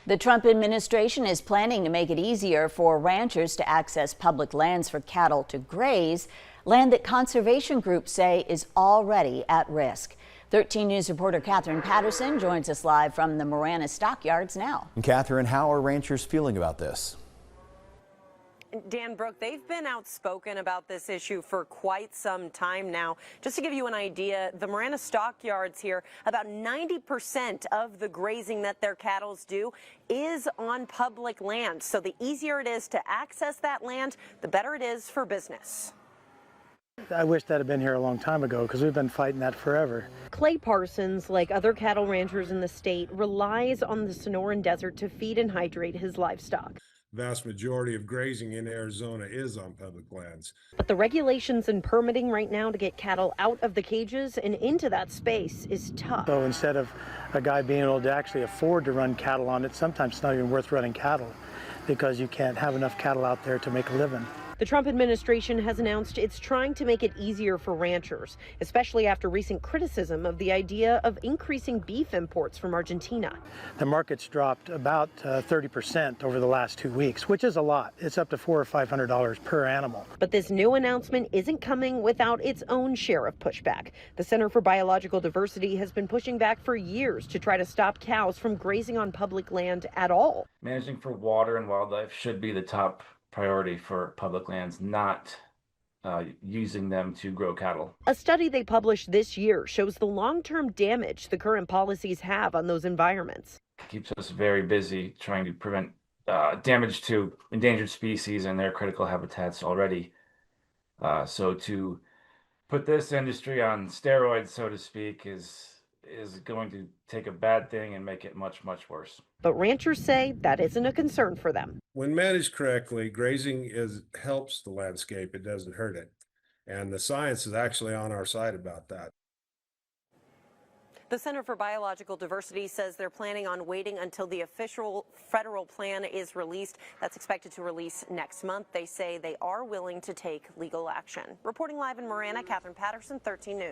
The Trump administration is planning to make it easier for ranchers to access public lands for cattle to graze, land that conservation groups say is already at risk. 13 News reporter Catherine Patterson joins us live from the Marana stockyards now. And Catherine, how are ranchers feeling about this? Dan, Brooke, they've been outspoken about this issue for quite some time now. Just to give you an idea, the Marana stockyards here, about 90% of the grazing that their cattle do is on public land. So the easier it is to access that land, the better it is for business. I wish that had been here a long time ago because we've been fighting that forever. Clay Parsons, like other cattle ranchers in the state, relies on the Sonoran Desert to feed and hydrate his livestock. Vast majority of grazing in Arizona is on public lands. But the regulations and permitting right now to get cattle out of the cages and into that space is tough. So instead of a guy being able to actually afford to run cattle on it, sometimes it's not even worth running cattle because you can't have enough cattle out there to make a living. The Trump administration has announced it's trying to make it easier for ranchers, especially after recent criticism of the idea of increasing beef imports from Argentina. The market's dropped about 30% over the last 2 weeks, which is a lot. It's up to $400 or $500 per animal. But this new announcement isn't coming without its own share of pushback. The Center for Biological Diversity has been pushing back for years to try to stop cows from grazing on public land at all. Managing for water and wildlife should be the top priority for public lands, not using them to grow cattle. A study they published this year shows the long-term damage the current policies have on those environments. It keeps us very busy trying to prevent damage to endangered species and their critical habitats already. So to put this industry on steroids, so to speak, is going to take a bad thing and make it much, much worse. But ranchers say that isn't a concern for them. When managed correctly, grazing helps the landscape. It doesn't hurt it. And the science is actually on our side about that. The Center for Biological Diversity says they're planning on waiting until the official federal plan is released. That's expected to release next month. They say they are willing to take legal action. Reporting live in Marana, Catherine Patterson, 13 News.